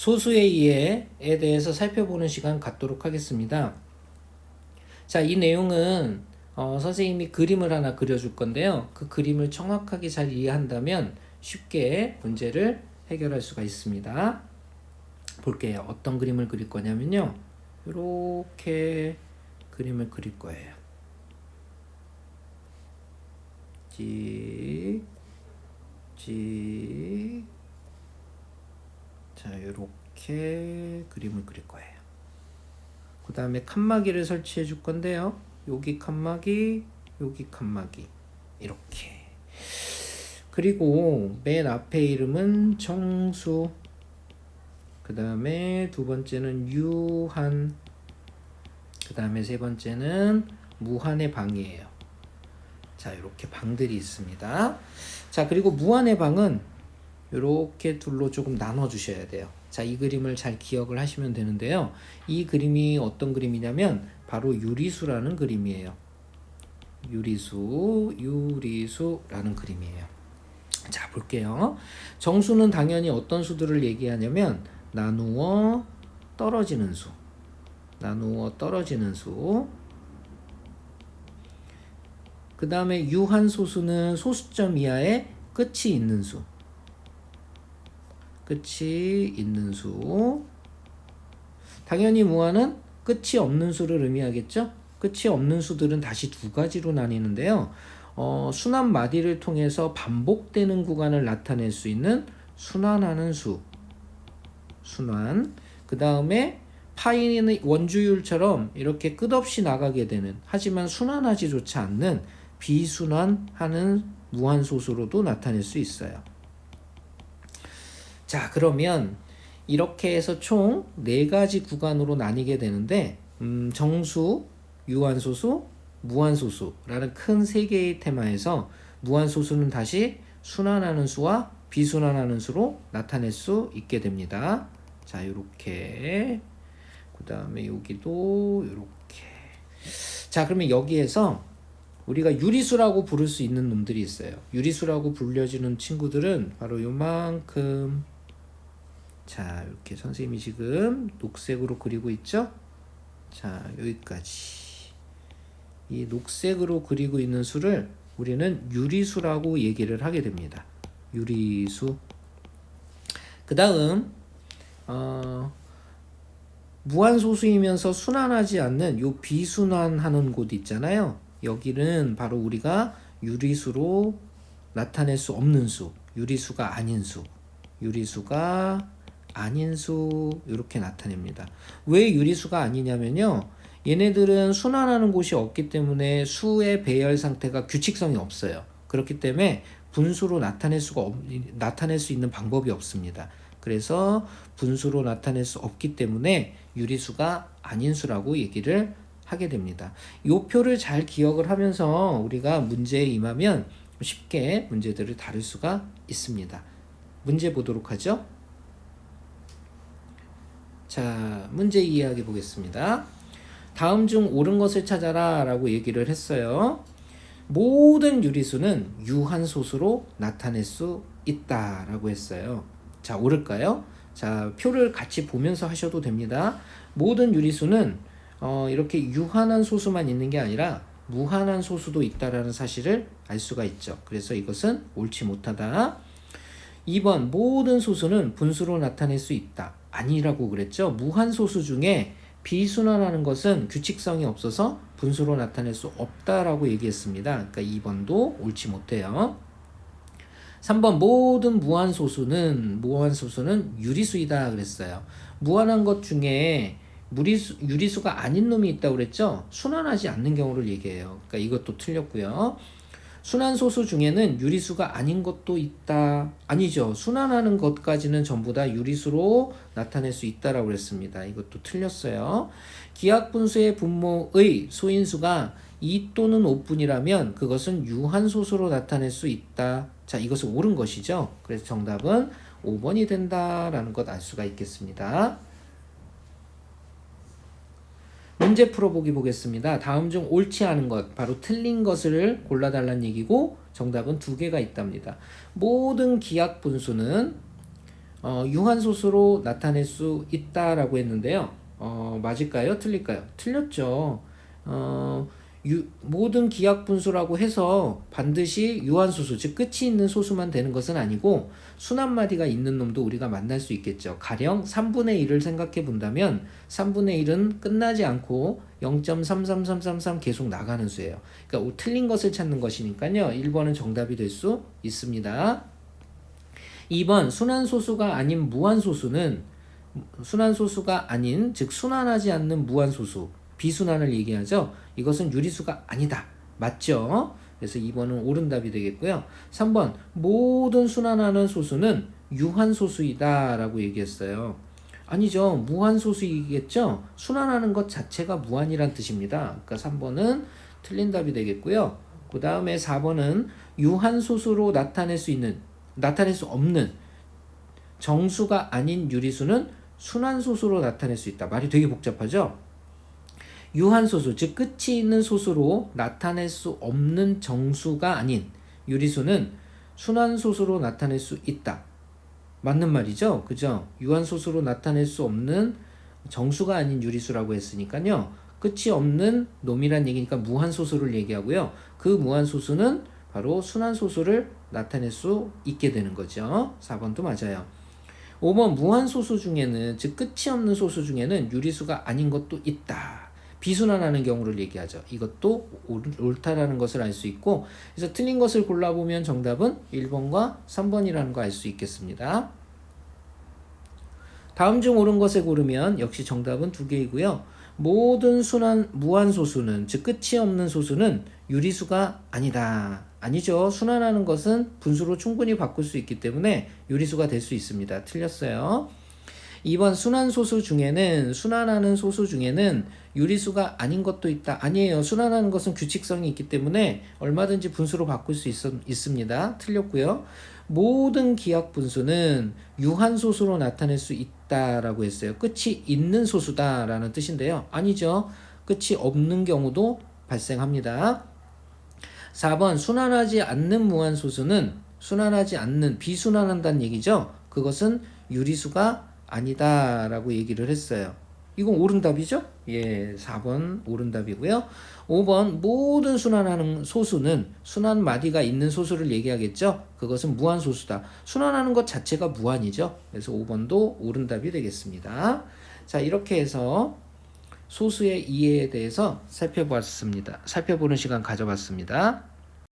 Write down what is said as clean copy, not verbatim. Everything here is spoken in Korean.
소수의 이해에 대해서 살펴보는 시간 갖도록 하겠습니다. 자, 이 내용은 선생님이 그림을 하나 그려줄 건데요. 그 그림을 정확하게 잘 이해한다면 쉽게 문제를 해결할 수가 있습니다. 볼게요. 어떤 그림을 그릴 거냐면요. 이렇게 그림을 그릴 거예요. 찍, 찍. 자, 이렇게 그림을 그릴 거예요. 그 다음에 칸막이를 설치해 줄 건데요. 여기 칸막이, 여기 칸막이. 이렇게. 그리고 맨 앞에 이름은 정수. 그 다음에 두 번째는 유한. 그 다음에 세 번째는 무한의 방이에요. 자, 이렇게 방들이 있습니다. 자, 그리고 무한의 방은 이렇게 둘로 조금 나눠 주셔야 돼요. 자, 이 그림을 잘 기억을 하시면 되는데요. 이 그림이 어떤 그림이냐면 바로 유리수라는 그림이에요. 유리수라는 그림이에요. 자, 볼게요. 정수는 당연히 어떤 수들을 얘기하냐면 나누어 떨어지는 수. 나누어 떨어지는 수. 그 다음에 유한소수는 소수점 이하에 끝이 있는 수. 끝이 있는 수. 당연히 무한은 끝이 없는 수를 의미하겠죠? 끝이 없는 수들은 다시 두 가지로 나뉘는데요. 순환 마디를 통해서 반복되는 구간을 나타낼 수 있는 순환하는 수. 순환. 그 다음에 파이는 원주율처럼 이렇게 끝없이 나가게 되는, 하지만 순환하지조차 않는 비순환하는 무한소수로도 나타낼 수 있어요. 자, 그러면 이렇게 해서 총 4가지 구간으로 나뉘게 되는데 정수, 유한소수, 무한소수라는 큰 3개의 테마에서 무한소수는 다시 순환하는 수와 비순환하는 수로 나타낼 수 있게 됩니다. 자, 요렇게. 그 다음에 여기도 요렇게. 자, 그러면 여기에서 우리가 유리수라고 부를 수 있는 놈들이 있어요. 유리수라고 불려지는 친구들은 바로 요만큼. 자, 이렇게 선생님이 지금 녹색으로 그리고 있죠? 자, 여기까지. 이 녹색으로 그리고 있는 수를 우리는 유리수라고 얘기를 하게 됩니다. 유리수. 그 다음 무한소수이면서 순환하지 않는 요 비순환하는 곳 있잖아요. 여기는 바로 우리가 유리수로 나타낼 수 없는 수, 유리수가 아닌 수, 유리수가 아닌 수, 이렇게 나타냅니다. 왜 유리수가 아니냐면요, 얘네들은 순환하는 곳이 없기 때문에 수의 배열 상태가 규칙성이 없어요. 그렇기 때문에 분수로 나타낼 수 있는 방법이 없습니다. 그래서 분수로 나타낼 수 없기 때문에 유리수가 아닌 수라고 얘기를 하게 됩니다. 이 표를 잘 기억을 하면서 우리가 문제에 임하면 쉽게 문제들을 다룰 수가 있습니다. 문제 보도록 하죠. 자, 문제 이해하게 보겠습니다. 다음 중 옳은 것을 찾아라 라고 얘기를 했어요. 모든 유리수는 유한소수로 나타낼 수 있다 라고 했어요. 자, 옳을까요? 자, 표를 같이 보면서 하셔도 됩니다. 모든 유리수는 이렇게 유한한 소수만 있는 게 아니라 무한한 소수도 있다라는 사실을 알 수가 있죠. 그래서 이것은 옳지 못하다. 2번, 모든 소수는 분수로 나타낼 수 있다. 아니라고 그랬죠. 무한 소수 중에 비순환하는 것은 규칙성이 없어서 분수로 나타낼 수 없다라고 얘기했습니다. 그러니까 2번도 옳지 못해요. 3번, 모든 무한소수는 유리수이다 그랬어요. 무한한 것 중에 유리수가 아닌 놈이 있다고 그랬죠. 순환하지 않는 경우를 얘기해요. 그러니까 이것도 틀렸고요. 순환소수 중에는 유리수가 아닌 것도 있다. 아니죠. 순환하는 것까지는 전부 다 유리수로 나타낼 수 있다라고 그랬습니다. 이것도 틀렸어요. 기하분수의 분모의 소인수가 2 또는 5분이라면 그것은 유한소수로 나타낼 수 있다. 자, 이것은 옳은 것이죠. 그래서 정답은 5번이 된다라는 것 알 수가 있겠습니다. 문제 풀어보기 보겠습니다. 다음 중 옳지 않은 것, 바로 틀린 것을 골라달라는 얘기고 정답은 2개가 있답니다. 모든 기하분수는 유한소수로 나타낼 수 있다라고 했는데요. 맞을까요? 틀릴까요? 틀렸죠. 모든 기하분수라고 해서 반드시 유한소수, 즉 끝이 있는 소수만 되는 것은 아니고 순한마디가 있는 놈도 우리가 만날 수 있겠죠. 가령 3분의 1을 생각해 본다면 3분의 1은 끝나지 않고 0.33333 계속 나가는 수예요. 그러니까 틀린 것을 찾는 것이니까요. 1번은 정답이 될 수 있습니다. 2번 순한소수가 아닌 무한소수는 순한소수가 아닌 즉 순환하지 않는 무한소수 비순환을 얘기하죠. 이것은 유리수가 아니다. 맞죠? 그래서 2번은 옳은 답이 되겠고요. 3번 모든 순환하는 소수는 유한소수이다 라고 얘기했어요. 아니죠. 무한소수이겠죠. 순환하는 것 자체가 무한이란 뜻입니다. 그러니까 3번은 틀린 답이 되겠고요. 그 다음에 4번은 유한소수로 나타낼 수 없는 정수가 아닌 유리수는 순환소수로 나타낼 수 있다. 말이 되게 복잡하죠? 유한소수, 즉 끝이 있는 소수로 나타낼 수 없는 정수가 아닌 유리수는 순환소수로 나타낼 수 있다. 맞는 말이죠? 그죠? 유한소수로 나타낼 수 없는 정수가 아닌 유리수라고 했으니까요. 끝이 없는 놈이란 얘기니까 무한소수를 얘기하고요. 그 무한소수는 바로 순환소수를 나타낼 수 있게 되는 거죠. 4번도 맞아요. 5번 무한소수 중에는 즉 끝이 없는 소수 중에는 유리수가 아닌 것도 있다. 비순환하는 경우를 얘기하죠. 이것도 옳다라는 것을 알 수 있고 그래서 틀린 것을 골라보면 정답은 1번과 3번이라는 거 알 수 있겠습니다. 다음 중 옳은 것을 고르면 역시 정답은 두 개이고요. 모든 무한소수는 즉 끝이 없는 소수는 유리수가 아니다. 아니죠. 순환하는 것은 분수로 충분히 바꿀 수 있기 때문에 유리수가 될 수 있습니다. 틀렸어요. 2번 순환하는 소수 중에는 유리수가 아닌 것도 있다. 아니에요. 순환하는 것은 규칙성이 있기 때문에 얼마든지 분수로 바꿀 수 있습니다. 틀렸고요. 모든 기하분수는 유한소수로 나타낼 수 있다라고 했어요. 끝이 있는 소수다라는 뜻인데요. 아니죠. 끝이 없는 경우도 발생합니다. 4번 순환하지 않는 무한소수는 순환하지 않는 비순환한다는 얘기죠. 그것은 유리수가 아니다 라고 얘기를 했어요. 이건 옳은 답이죠? 예, 4번 옳은 답이고요. 5번 모든 순환하는 소수는 순환 마디가 있는 소수를 얘기하겠죠? 그것은 무한소수다. 순환하는 것 자체가 무한이죠. 그래서 5번도 옳은 답이 되겠습니다. 자, 이렇게 해서 소수의 이해에 대해서 살펴보는 시간 가져봤습니다.